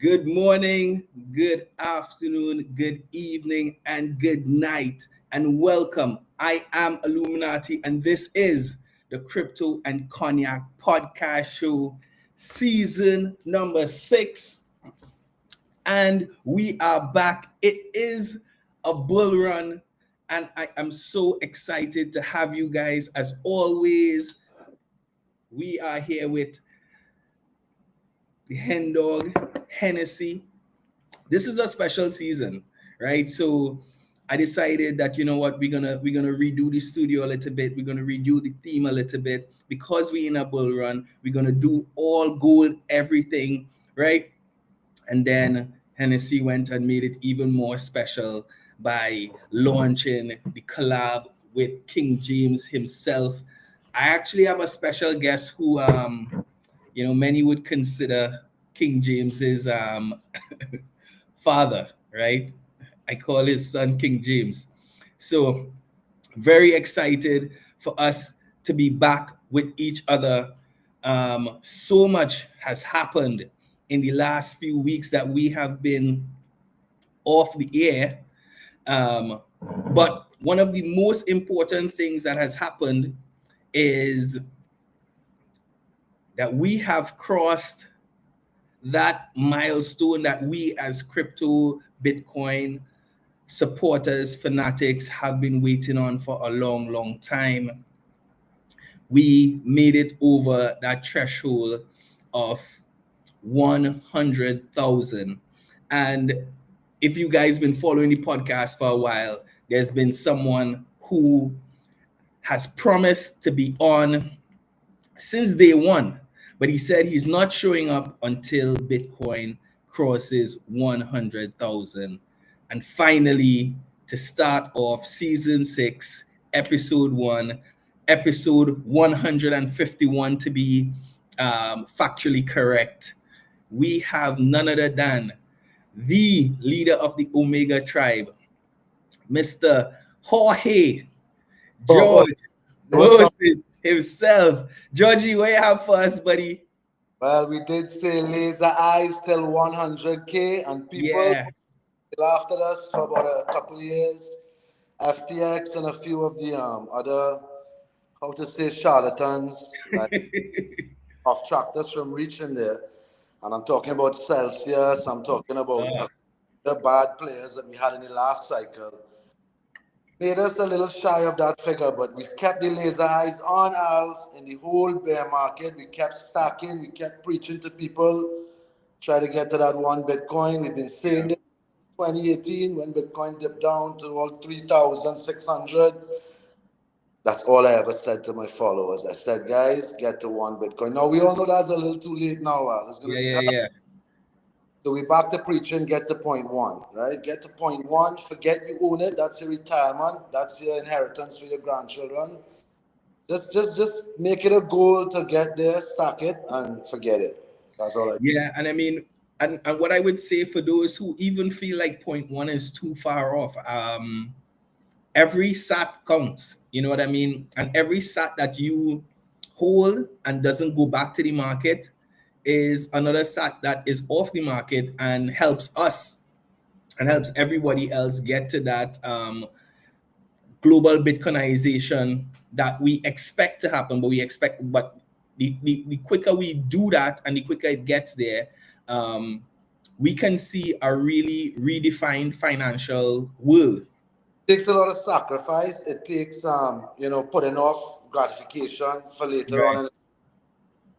Good morning, good afternoon, good evening, and good night, and welcome. I am Illuminati, and this is the Crypto and Cognac podcast show, season number 6. And we are back. It is a bull run, and I am so excited to have you guys. As always, we are here with the hen dog, Hennessy. This is a special season, right? So I decided that we're gonna redo the studio a little bit. We're gonna redo the theme a little bit because we're in a bull run. We're gonna do all gold, everything, right? And then Hennessy went and made it even more special by launching the collab with King James himself. I actually have a special guest who many would consider King James's father, right? I call his son King James. So very excited for us to be back with each other. So much has happened in the last few weeks that we have been off the air. But one of the most important things that has happened is that we have crossed that milestone that we as crypto Bitcoin supporters, fanatics have been waiting on for a long, long time. We made it over that threshold of 100,000. And if you guys been following the podcast for a while, there's been someone who has promised to be on since day one, but he said he's not showing up until Bitcoin crosses 100,000. And finally, to start off season 6, episode 1, episode 151 to be factually correct, we have none other than the leader of the Omega tribe, Mr. Jorge George Moses himself. Georgie, what you have for us, buddy? Well, we did say laser eyes till 100K, and people laughed at us for about a couple of years. FTX and a few of the other, how to say, charlatans, like off tractors from reaching there. And I'm talking about Celsius, I'm talking about the bad players that we had in the last cycle. Made us a little shy of that figure, but we kept the laser eyes on us in the whole bear market. We kept stacking, we kept preaching to people, try to get to that one Bitcoin. We've been saying this 2018 when Bitcoin dipped down to all 3,600. That's all I ever said to my followers. I said, guys, get to one Bitcoin. Now, we all know that's a little too late now. It's going to be hard. So we're back to preaching, get to point 1, right? Get to point 1, forget you own it. That's your retirement. That's your inheritance for your grandchildren. Just make it a goal to get there, stack it, and forget it. That's all I do. Yeah, and I mean, and what I would say for those who even feel like point 1 is too far off, every sat counts, you know what I mean? And every sat that you hold and doesn't go back to the market is another sat that is off the market and helps us and helps everybody else get to that global Bitcoinization that we expect to happen. But the quicker we do that and the quicker it gets there, we can see a really redefined financial world. It takes a lot of sacrifice. It takes putting off gratification for later on.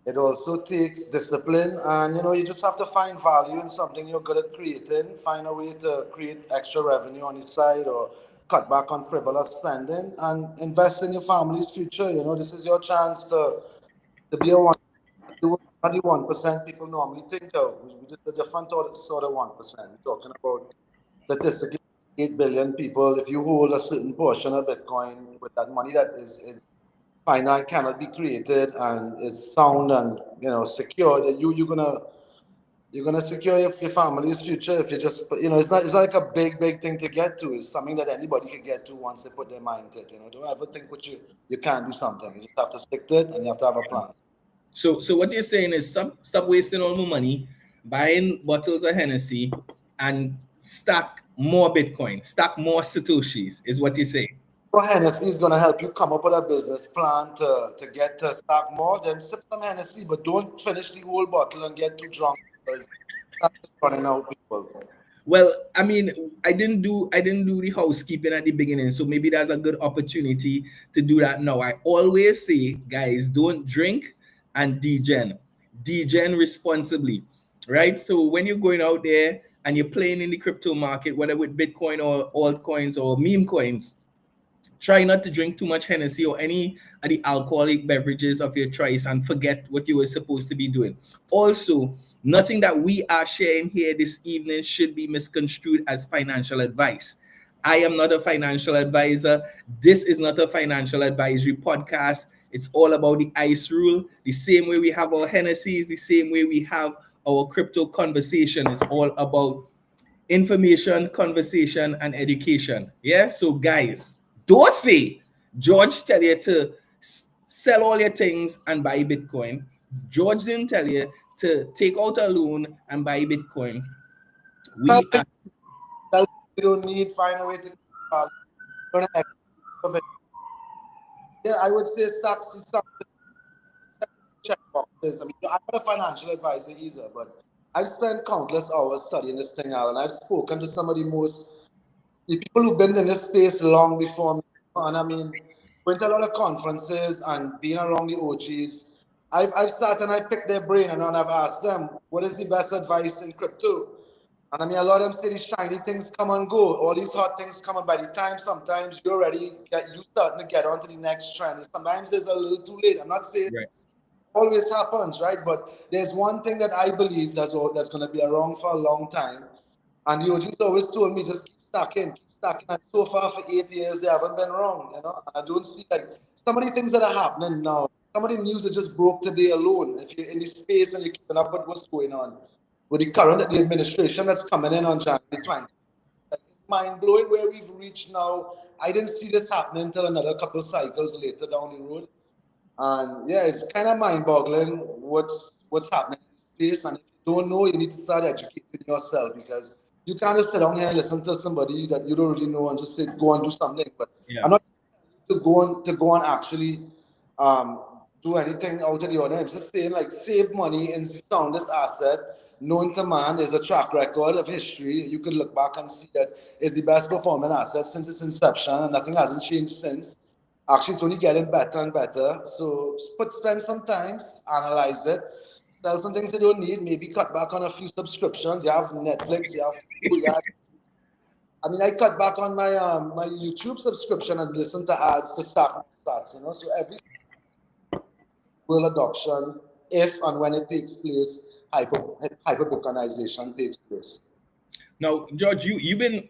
It also takes discipline, and you just have to find value in something you're good at creating. Find a way to create extra revenue on the side, or cut back on frivolous spending, and invest in your family's future. This is your chance to be a one. Not the 1% people normally think of. We're just a different sort of 1%. We're talking about statistically 8 billion people. If you hold a certain portion of Bitcoin with that money that is finite, cannot be created, and is sound and secure, that you're gonna secure your family's future. If you just it's not like a big thing to get to. It's something that anybody can get to once they put their mind to it. Don't ever think you can't do something. You just have to stick to it, and you have to have a plan. So what you're saying is stop wasting all my money, buying bottles of Hennessy and stack more Bitcoin, stack more Satoshis, is what you say. So Hennessy is going to help you come up with a business plan to get to stack more. Then sip some Hennessy, but don't finish the whole bottle and get too drunk because that's running out people. Well, I mean, I didn't do the housekeeping at the beginning, so maybe that's a good opportunity to do that now. I always say, guys, don't drink and degen responsibly, right? So when you're going out there and you're playing in the crypto market, whether with Bitcoin or altcoins or meme coins, try not to drink too much Hennessy or any of the alcoholic beverages of your choice and forget what you were supposed to be doing. Also, nothing that we are sharing here this evening should be misconstrued as financial advice. I am not a financial advisor. This is not a financial advisory podcast. It's all about the ICE rule. The same way we have our Hennessy is the same way we have our crypto conversation. It's all about information, conversation, and education. Yeah. So, guys, don't say George tell you to sell all your things and buy Bitcoin. George didn't tell you to take out a loan and buy Bitcoin. Well, We are you don't need find a way to yeah, I would say stocks check boxes. I mean, I'm not a financial advisor either, but I've spent countless hours studying this thing out, and I've spoken to some of the people who've been in this space long before me. And I mean, went to a lot of conferences and being around the OGs. I've sat and I picked their brain and I've asked them, what is the best advice in crypto? And I mean, a lot of them say these shiny things come and go. All these hot things come, and by the time sometimes you're ready, you starting to get onto the next trend. Sometimes it's a little too late. I'm not saying right. always happens, right? But there's one thing that I believe that's going to be around for a long time. And the OGs always told me just keep stacking, keep stacking. And so far for 8 years, they haven't been wrong, you know. And I don't see like some of the things that are happening now. Some of the news that just broke today alone. If you're in the space and you're keeping up with what's going on with the administration that's coming in on January 20th, it's mind blowing where we've reached now. I didn't see this happening until another couple of cycles later down the road. And yeah, it's kind of mind-boggling what's happening in this space. And if you don't know, you need to start educating yourself because you can't just sit down here and listen to somebody that you don't really know and just say go and do something. But Yeah. I'm not to go and actually um, do anything out of the ordinary. I'm just saying like save money in the soundest asset. Known to man, there's a track record of history. You can look back and see that it's the best performing asset since its inception, and nothing hasn't changed since. Actually, it's only getting better and better. So spend some time, analyze it, sell some things you don't need, maybe cut back on a few subscriptions. You have Netflix, you have Hulu, I mean, I cut back on my YouTube subscription and listen to ads to start my stats, you know. So every will adoption, if and when it takes place, hyper takes place. Now, George, you've been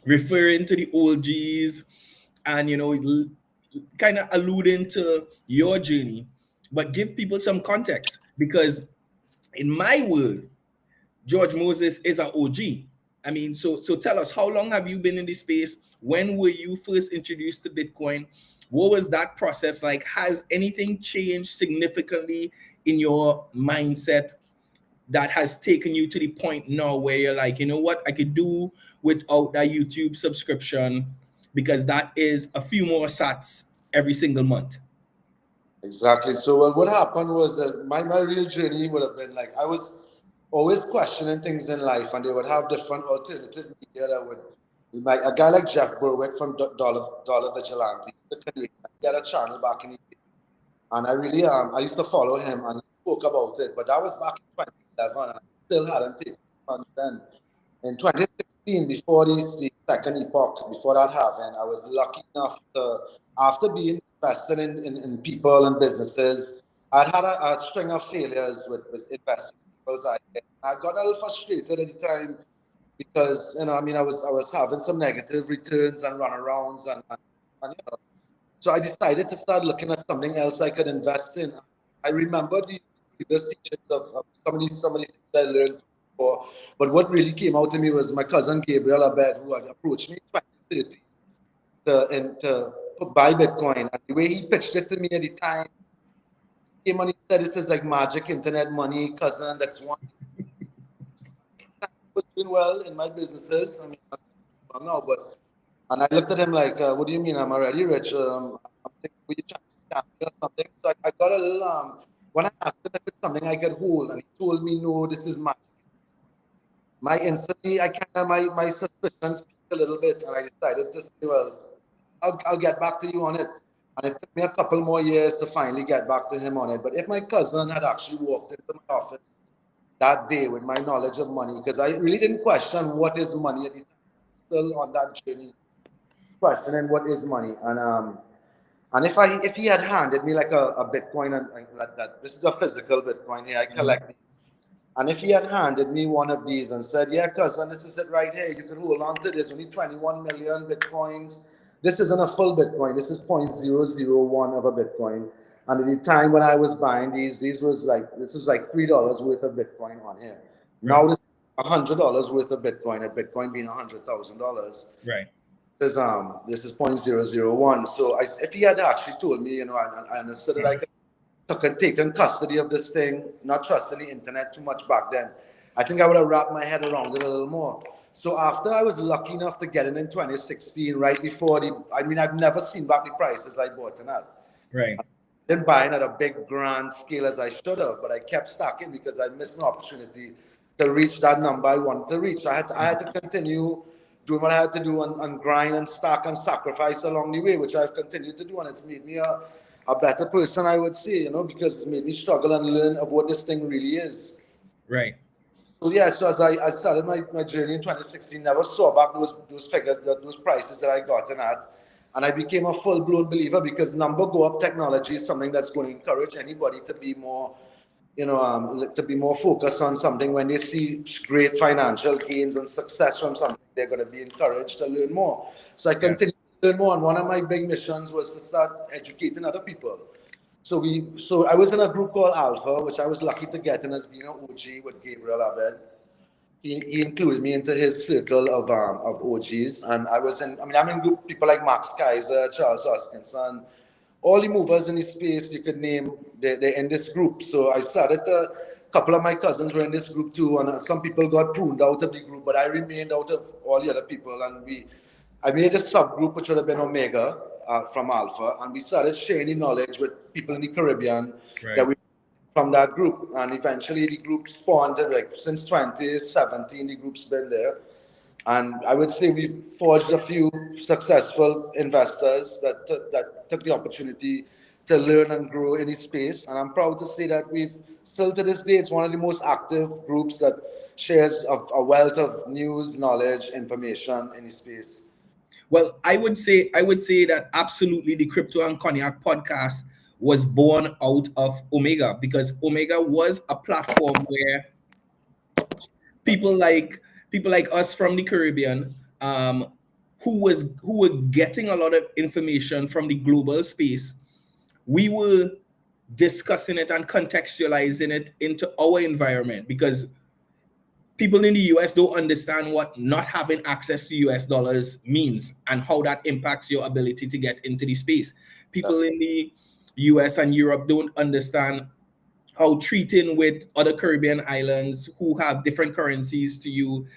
referring to the OGs and kind of alluding to your journey, but give people some context because in my world, George Moses is an OG. I mean, so tell us, how long have you been in this space? When were you first introduced to Bitcoin? What was that process like? Has anything changed significantly in your mindset that has taken you to the point now where you're like, you know what, I could do without that YouTube subscription because that is a few more sats every single month? Exactly. So, well, what happened was that my real journey would have been like I was always questioning things in life, and they would have different alternative media that would. Like a guy like Jeff Berwick from Dollar Vigilante, the Canadian, he had a channel back in the day, and I really I used to follow him, and he spoke about it. But that was back in 2011, and I still hadn't taken on then. In 2016, before the second epoch, before that happened, I was lucky enough to, after being invested in people and businesses, I'd had a string of failures with investing in people's ideas. I got a little frustrated at the time because, you know, I mean, I was having some negative returns and runarounds and you know, so I decided to start looking at something else I could invest in. I remember the previous teachings of some of the things I learned before, but what really came out to me was my cousin 𝐂𝐎𝐍𝐕𝐄𝐑𝐒𝐓𝐈𝐎𝐍, who had approached me in 2013 to buy Bitcoin. And the way he pitched it to me at the time, he came and he said, this is like magic internet money, cousin, that's one. was doing well in my businesses. I mean, I'm now, but and I looked at him like, "What do you mean? I'm already rich. I'm thinking, were you trying to scam me or something?" So I got a little when I asked him if it's something I could hold, and he told me, "No, this is magic." My instantly, I kind of my suspicions peaked a little bit, and I decided to say, "Well, I'll get back to you on it." And it took me a couple more years to finally get back to him on it. But if my cousin had actually walked into my office that day with my knowledge of money, because I really didn't question what is money at the time, still on that journey, questioning what is money, and if he had handed me like a Bitcoin and that this is a physical Bitcoin here, I collect these. And if he had handed me one of these and said, "Yeah, cousin, this is it right here. You can hold on to this. Only 21 million Bitcoins. This isn't a full Bitcoin. This is 0.001 of a Bitcoin." And at the time when I was buying these was like $3 worth of Bitcoin on here. Right. Now this is $100 worth of Bitcoin, at Bitcoin being $100,000. Right. This is 0.001. So if he had actually told me, I understood that I could taken custody of this thing, not trusting the internet too much back then, I think I would have wrapped my head around it a little more. So after I was lucky enough to get in 2016, right before I've never seen back the prices I bought in at. Right. I didn't buy it at a big grand scale as I should have, but I kept stacking because I missed an opportunity to reach that number I wanted to reach. I had to continue doing what I had to do and grind and stack and sacrifice along the way, which I've continued to do, and it's made me a better person, I would say, because it's made me struggle and learn of what this thing really is. Right. So yeah, so as I started my journey in 2016, never saw back those figures, those prices that I got in at, and I became a full-blown believer, because number go up technology is something that's going to encourage anybody to be more, to be more focused on something. When they see great financial gains and success from something, they're going to be encouraged to learn more. So I continued to learn more, and one of my big missions was to start educating other people. So I was in a group called Alpha, which I was lucky to get in as being an OG with 𝐉𝐻𝐈𝐍. He included me into his circle of OGs, and I'm in group people like Max Kaiser, Charles Hoskinson, all the movers in the space you could name. They're in this group. So I started a couple of my cousins were in this group too, and some people got pruned out of the group, but I remained out of all the other people, and I made a subgroup which would have been Omega from Alpha, and we started sharing the knowledge with people in the Caribbean that we from that group, and eventually the group spawned. Like since 2017, the group's been there, and I would say we've forged a few successful investors that took the opportunity to learn and grow in its space, and I'm proud to say that we've still to this day, it's one of the most active groups that shares a wealth of news, knowledge, information in the space. Well, I would say that absolutely the Crypto and Cognac podcast was born out of Omega, because Omega was a platform where people like us from the Caribbean, who were getting a lot of information from the global space, we were discussing it and contextualizing it into our environment, because people in the US don't understand what not having access to US dollars means and how that impacts your ability to get into the space. People in the US and Europe don't understand how treating with other Caribbean islands who have different currencies to you,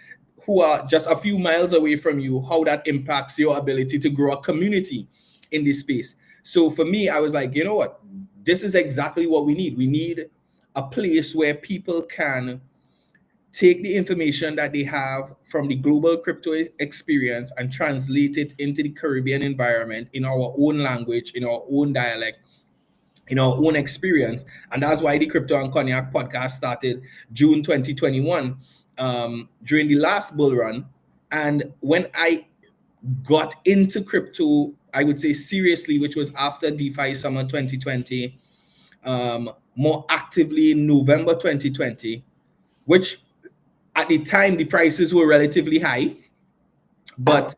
who are just a few miles away from you, how that impacts your ability to grow a community in this space. So for me, I was like, you know what? This is exactly what we need. We need a place where people can take the information that they have from the global crypto experience and translate it into the Caribbean environment in our own language, in our own dialect, in our own experience. And that's why the Crypto and Cognac podcast started June 2021, during the last bull run. And when I got into crypto, I would say seriously, which was after DeFi Summer 2020, more actively in November 2020, which at the time the prices were relatively high, but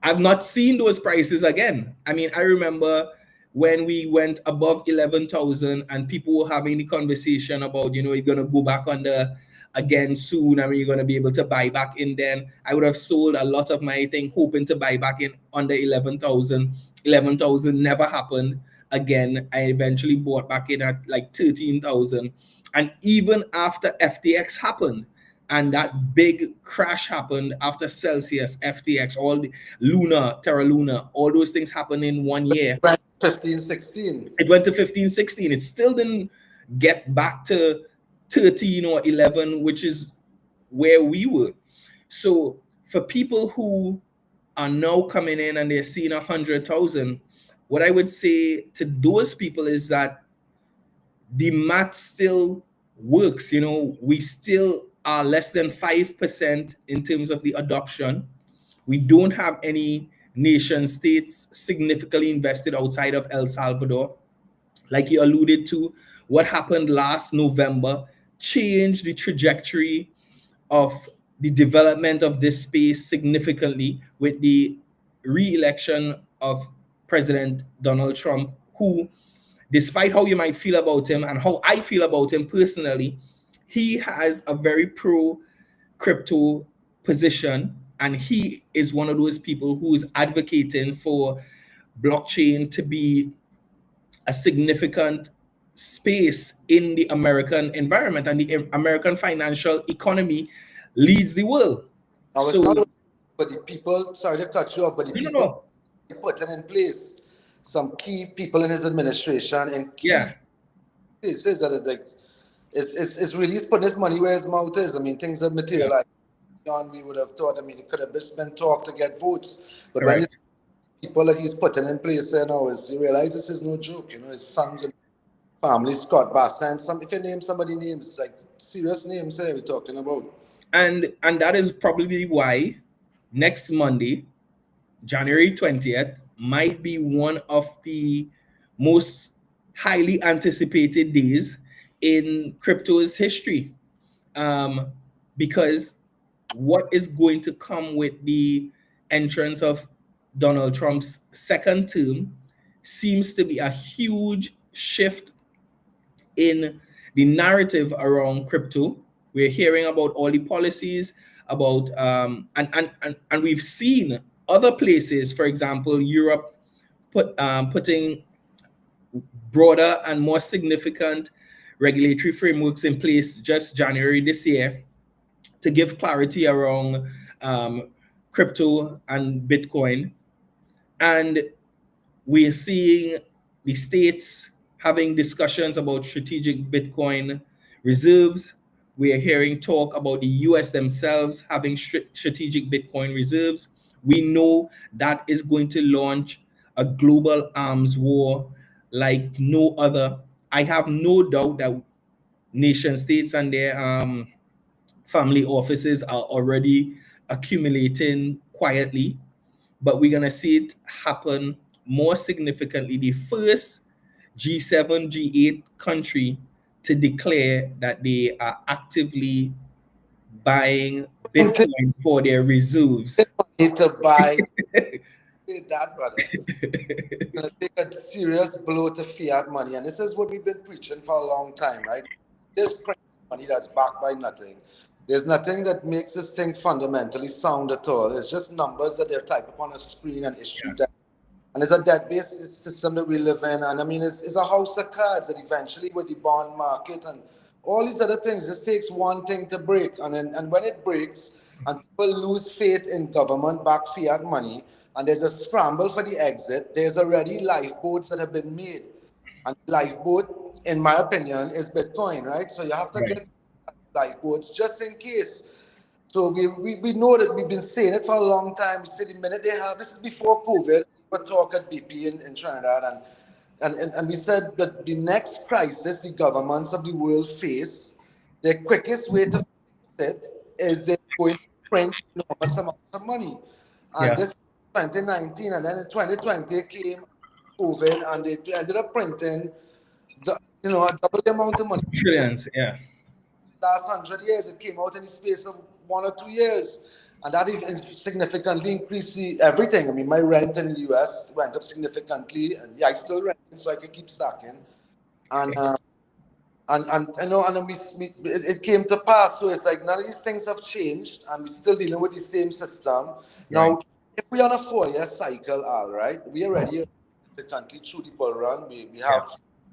I've not seen those prices again. I mean, I remember when we went above 11,000 and people were having the conversation about, you're going to go back under again soon. I mean, you're going to be able to buy back in then. I would have sold a lot of my thing hoping to buy back in under 11,000. 11,000 never happened again. I eventually bought back in at like 13,000. And even after FTX happened, and that big crash happened after Celsius, FTX, all the Luna, Terra Luna, all those things happened in 1 year. 15, 16. It went to 15, 16. It still didn't get back to 13 or 11, which is where we were. So for people who are now coming in and they're seeing 100,000, what I would say to those people is that the math still works. We still are less than 5% in terms of the adoption. We don't have any nation states significantly invested outside of El Salvador. Like you alluded to, what happened last November changed the trajectory of the development of this space significantly with the re-election of President Donald Trump, who, despite how you might feel about him and how I feel about him personally, he has a very pro crypto position, and he is one of those people who is advocating for blockchain to be a significant space in the American environment, and the American financial economy leads the world. Now, it's not, but the people, sorry to cut you off, but the people putting in place some key people in his administration and key places that it's like, it's really putting his money where his mouth is. I mean, things that materialize. We would have thought, I mean, it could have just been talk to get votes, but when people that he's putting in place there now, you realize this is no joke. His sons and family, Scott Bass, and if you name somebody names, it's like serious names here we're talking about. And that is probably why next Monday, January 20th, might be one of the most highly anticipated days in crypto's history, because what is going to come with the entrance of Donald Trump's second term seems to be a huge shift in the narrative around crypto. We're hearing about all the policies about and we've seen other places, for example, Europe, putting broader and more significant regulatory frameworks in place just January this year to give clarity around crypto and Bitcoin. And we're seeing the states having discussions about strategic Bitcoin reserves. We are hearing talk about the US themselves having strategic Bitcoin reserves. We know that is going to launch a global arms war like no other. I have no doubt that nation states and their family offices are already accumulating quietly, but we're going to see it happen more significantly. The first G7, G8 country to declare that they are actively buying Bitcoin for their reserves. Need to buy that, brother. It's going to take a serious blow to fiat money, and this is what we've been preaching for a long time, right? There's money that's backed by nothing. There's nothing that makes this thing fundamentally sound at all. It's just numbers that they're typed up on a screen and issued. And it's a debt-based system that we live in. And I mean, it's a house of cards that eventually with the bond market and all these other things, just takes one thing to break. And when it breaks and people lose faith in government-backed fiat money, and there's a scramble for the exit, there's already lifeboats that have been made. And lifeboat, in my opinion, is Bitcoin, right? So you have to get lifeboats just in case. So we know that we've been saying it for a long time. We said the minute they have, this is before COVID, we talk at BP in Trinidad, and we said that the next crisis the governments of the world face, the quickest way to fix it is they're going to print enormous amounts of money. And this 2019, and then in 2020 came COVID, and they ended up printing, a double the amount of money. Trillions, Last 100 years, it came out in the space of 1 or 2 years, and that even significantly increased everything. I mean, my rent in the US went up significantly, and I still rent, so I can keep stacking. And then it came to pass. So it's like none of these things have changed, and we're still dealing with the same system. Now, if we're on a 4-year cycle, all right, we already significantly through the bull run. We have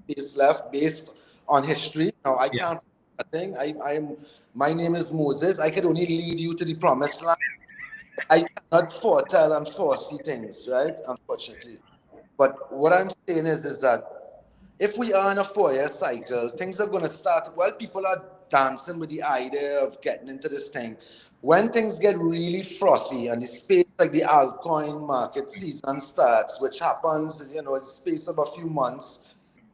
space left based on history. Now, I can't. I think My name is Moses. I could only lead you to the promised land. I cannot foretell and foresee things, right? Unfortunately. But what I'm saying is that if we are in a 4-year cycle, things are going to start. Well, people are dancing with the idea of getting into this thing. When things get really frothy and the space like the altcoin market season starts, which happens, in the space of a few months,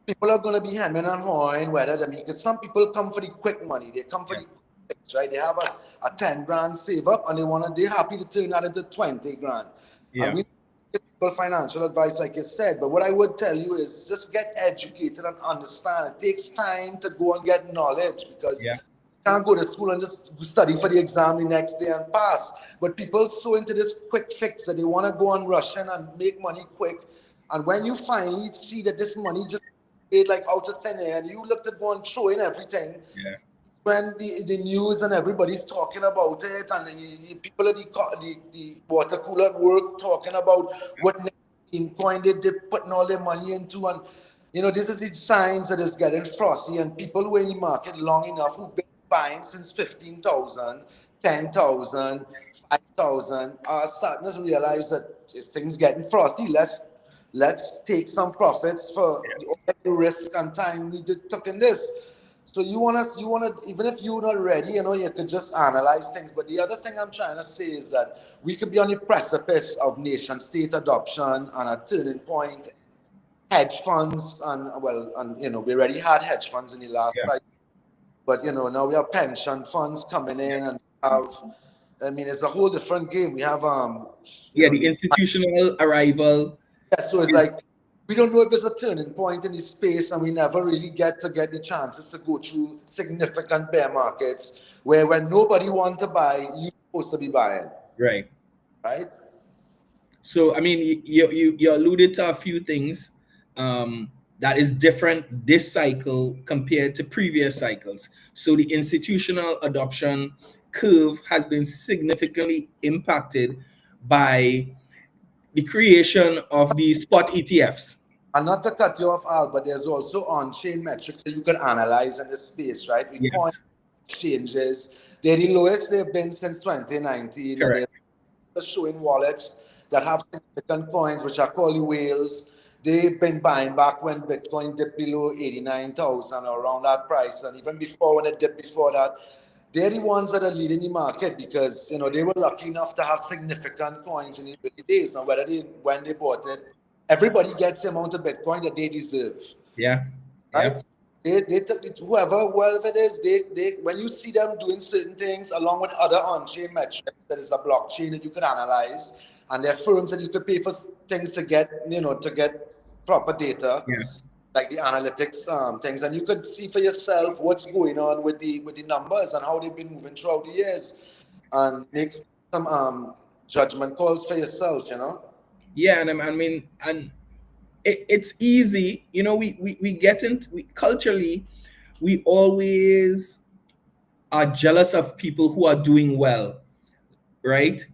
people are going to be hemming and hawing whether them, because some people come for the quick money. They come for the quick fix, right? They have a 10 grand save up and they're happy to turn that into 20 grand. And we give people financial advice, like you said, but what I would tell you is just get educated and understand. It takes time to go and get knowledge, because you can't go to school and just study for the exam the next day and pass. But people so into this quick fix that they want to go on Russian and make money quick. And when you finally see that this money just paid like out of thin air and you look to go and throw in everything, when the news and everybody's talking about it, and the people at the water cooler at work talking about what coin they're putting all their money into, and this is the signs that it's getting frothy, and people who are in the market long enough, who've been buying since 15,000, 10,000, 5,000, are starting to realize that this thing's getting frothy. Let's take some profits for the risk and time we took in this. So you wanna, even if you're not ready, you could just analyze things. But the other thing I'm trying to say is that we could be on the precipice of nation state adoption and a turning point. Hedge funds and we already had hedge funds in the last cycle, but now we have pension funds coming in and it's a whole different game. We have the institutional arrival. So it's like we don't know if it's a turning point in the space, and we never really get the chances to go through significant bear markets where when nobody wants to buy, you're supposed to be buying. Right. So you alluded to a few things that is different this cycle compared to previous cycles. So the institutional adoption curve has been significantly impacted by the creation of the spot ETFs. And not to cut you off, Al, but there's also on-chain metrics that you can analyze in this space, right? We coin exchanges. They're the lowest they've been since 2019. Correct. And they're showing wallets that have significant coins, which are called whales. They've been buying back when Bitcoin dipped below 89,000 or around that price. And even before, when it dipped before that, they're the ones that are leading the market, because they were lucky enough to have significant coins in the early days. Now, when they bought it, everybody gets the amount of Bitcoin that they deserve. Right? They took it, whoever it is, they when you see them doing certain things along with other on-chain metrics, that is a blockchain that you could analyze, and there are firms that you could pay for things to get proper data. Like the analytics things, and you could see for yourself what's going on with the numbers and how they've been moving throughout the years, and make some judgment calls for yourself. And it's easy. We get into culturally, we always are jealous of people who are doing well, right?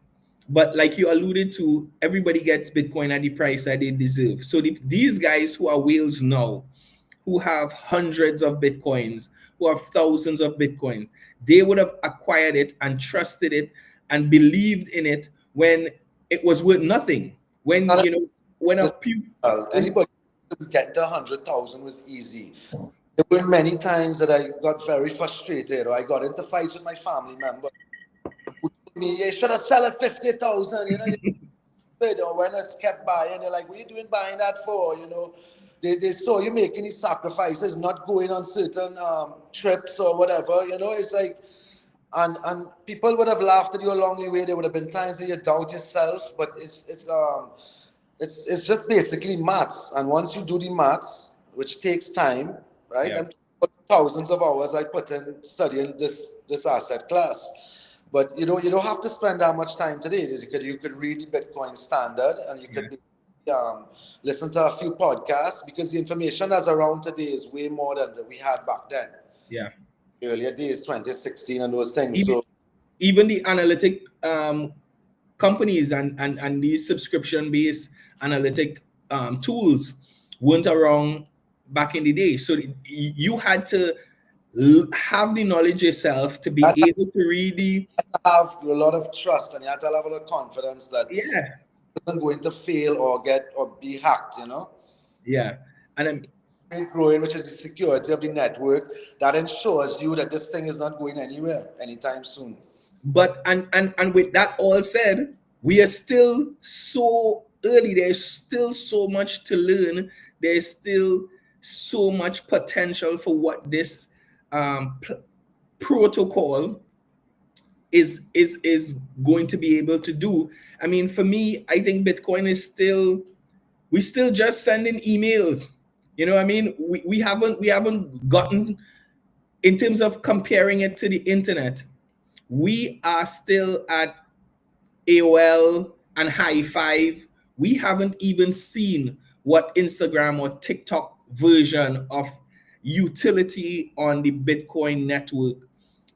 But like you alluded to, everybody gets Bitcoin at the price that they deserve. So these guys who are whales now, who have hundreds of Bitcoins, who have thousands of Bitcoins, they would have acquired it and trusted it and believed in it when it was worth nothing. When anybody to get to 100,000 was easy. There were many times that I got very frustrated, or I got into fights with my family member who told me, "You should have sold at 50,000." When I kept buying, they're like, "What are you doing buying that for?" They saw you making these sacrifices, not going on certain trips or whatever. It's like, and people would have laughed at you along the way. There would have been times where you doubt yourself, but it's just basically maths. And once you do the maths, which takes time, right? And thousands of hours I put in studying this asset class. But you don't have to spend that much time today. You could read the Bitcoin Standard, and you could listen to a few podcasts, because the information that's around today is way more than we had back then. Earlier days, 2016 and those things. Even the analytic companies and these subscription-based analytic tools weren't around back in the day. So you had to have the knowledge yourself to be I able to really, have a lot of trust, and you have to have a lot of confidence that yeah, it isn't going to fail or get or be hacked. You know, yeah. And I'm, growing, which is the security of the network, that ensures you that this thing is not going anywhere anytime soon. but and with that all said, we are still so early. There's still so much to learn. There's still so much potential for what this protocol is going to be able to do. I mean, for me, I think Bitcoin is still, we still just sending emails. You know what I mean? We haven't gotten, in terms of comparing it to the internet, we are still at AOL and high five. We haven't even seen what Instagram or TikTok version of utility on the Bitcoin network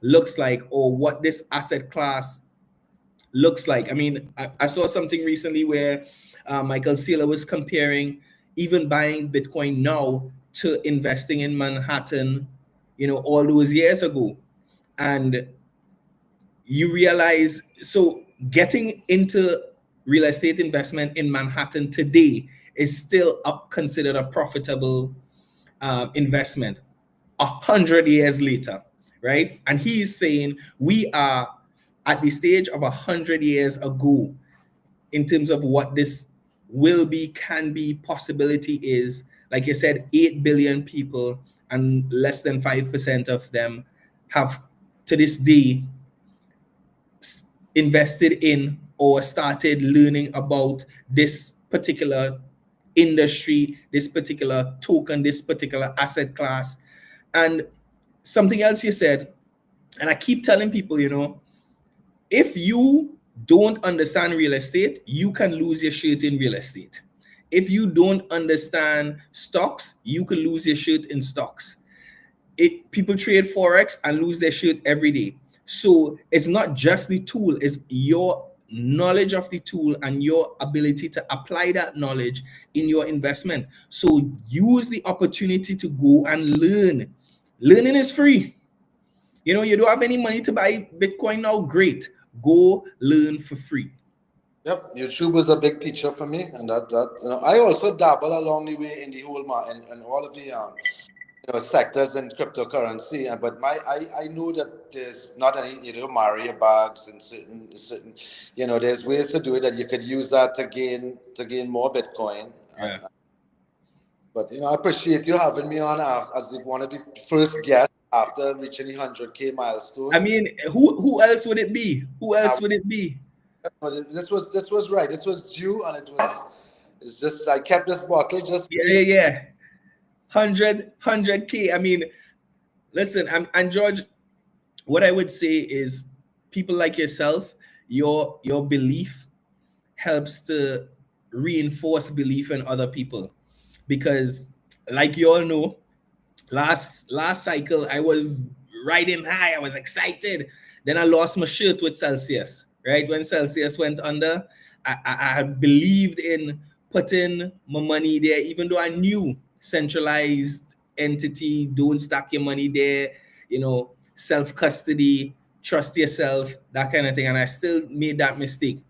looks like, or what this asset class looks like. I mean, I saw something recently where Michael Saylor was comparing even buying Bitcoin now to investing in Manhattan, you know, all those years ago. And you realize, so getting into real estate investment in Manhattan today is still considered a profitable investment 100 years later, right? And he's saying we are at the stage of 100 years ago in terms of what this will be, can be, possibility is. Like you said, 8 billion people, and less than 5% of them have to this day invested in or started learning about this particular industry, this particular token, this particular asset class. And something else you said, and I keep telling people, you know, if you don't understand real estate, you can lose your shirt in real estate. If you don't understand stocks, you can lose your shirt in stocks. People trade forex and lose their shit every day. So it's not just the tool, it's your knowledge of the tool and your ability to apply that knowledge in your investment. So use the opportunity to go and learn. Learning is free. You know, you don't have any money to buy Bitcoin now, great, go learn for free. Yep, YouTube was a big teacher for me, and that you know, I also dabble along the way in the whole and all of the sectors in cryptocurrency. But I know that there's not any Mario bags and certain there's ways to do it that you could use that to gain more Bitcoin. Yeah. But I appreciate you having me on as one of the first guests after reaching the 100K milestone. I mean, who else would it be? Who else would it be? This was right. This was due, and it's just I kept this bottle just Yeah. 100K. I mean, listen, and George, what I would say is people like yourself, your belief helps to reinforce belief in other people. Because like you all know, last cycle I was riding high, I was excited. Then I lost my shirt with Celsius, right? When Celsius went under, I believed in putting my money there, even though I knew centralized entity, don't stack your money there, self custody, trust yourself, that kind of thing. And I still made that mistake.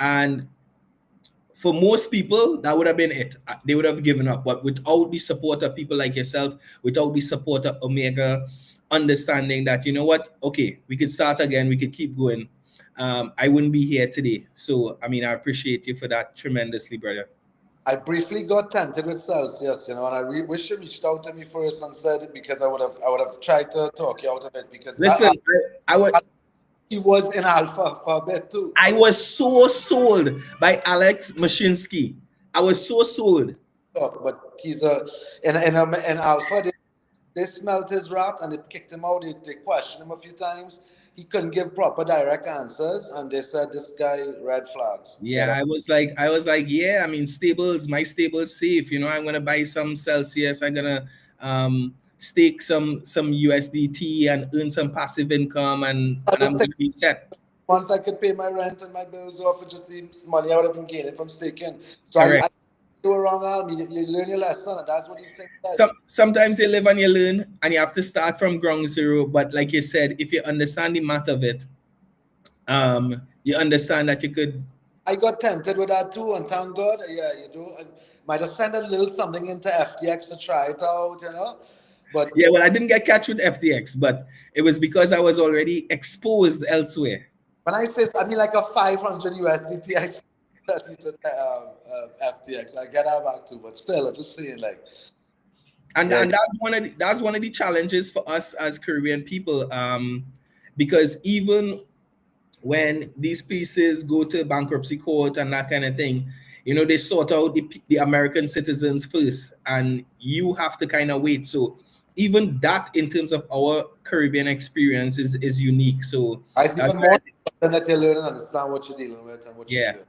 And for most people, that would have been it. They would have given up. But without the support of people like yourself, without the support of Omega, understanding that, you know what, okay, we could start again, we could keep going, I wouldn't be here today. So, I mean, I appreciate you for that tremendously, brother. I briefly got tempted with Celsius, and I wish you reached out to me first and said it, because I would have tried to talk you out of it, because Listen, I would. He was in alpha for a bit too. I was so sold by Alex Mashinsky. I was so sold. But he's in alpha. They smelled his rat and they kicked him out. They questioned him a few times. He couldn't give proper direct answers, and they said this guy red flags. Yeah, I was like, yeah, I mean, stables, my stable's safe. I'm gonna buy some Celsius. I'm gonna stake some USDT and earn some passive income, and I'm gonna be set. Once I could pay my rent and my bills off, it just seems money I would have been gaining from staking. So Correct. You were wrong, you learn your lesson, and that's what these things said. Sometimes you live and you learn, and you have to start from ground zero. But like you said, if you understand the math of it, you understand that you could. I got tempted with that too, and thank God, yeah, you do. I might have sent a little something into FTX to try it out, you know. But Yeah, well, I didn't get catch with FTX, but it was because I was already exposed elsewhere. when I say, I mean like a 500 USDT, I said that into FTX. I get that back too, but still, I'm just saying, like. And, Yeah, and that's one of the challenges for us as Caribbean people, because even when these pieces go to bankruptcy court and that kind of thing, you know, they sort out the American citizens first, and you have to kind of wait. So even that, in terms of our Caribbean experience, is unique. So I see even more than that you learn and understand what you're dealing with and what you're doing.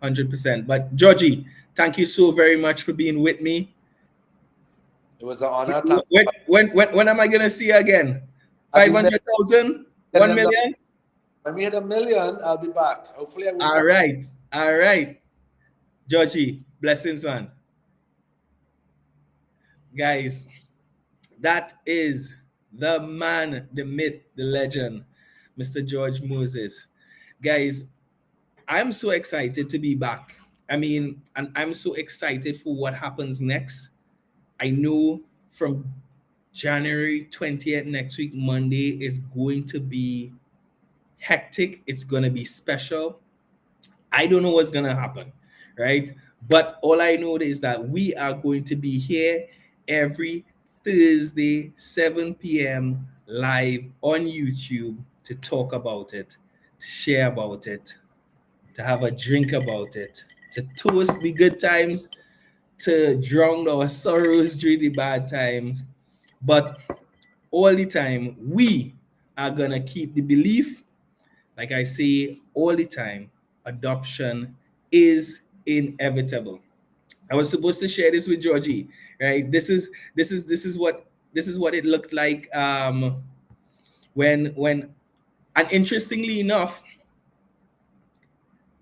100%. But Georgie, thank you so very much for being with me. It was an honor. When am I gonna see you again? 500,000? 1 million? When we hit 1 million, I'll be back. Hopefully, I will. All right. Georgie, blessings, man. Guys, that is the man, the myth, the legend, Mr. George Moses. Guys, I'm so excited to be back. I mean, and I'm so excited for what happens next. I know from January 20th, next week, Monday, is going to be hectic. It's going to be special. I don't know what's going to happen, right? But all I know is that we are going to be here every Thursday, 7 p.m. live on YouTube to talk about it, to share about it, to have a drink about it, to toast the good times, to drown our sorrows during the bad times. But all the time, we are going to keep the belief. Like I say all the time, adoption is inevitable. I was supposed to share this with Georgie, right? This is what it looked like when and interestingly enough,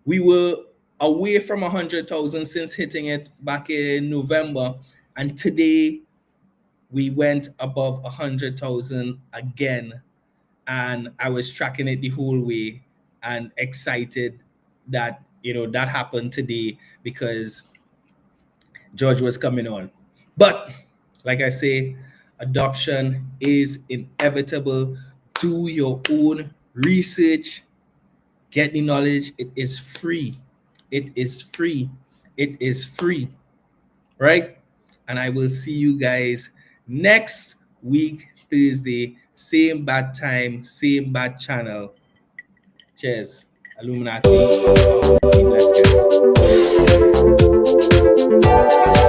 we were away from 100,000 since hitting it back in November, and today we went above 100,000 again. And I was tracking it the whole way and excited that, you know, that happened today because George was coming on. But like I say, adoption is inevitable. Do your own research, get the knowledge. It is free. It is free. It is free. Right? And I will see you guys next week, Thursday. Same bad time, same bad channel. Cheers. 𝐿𝐿uminati. Be blessed, guys.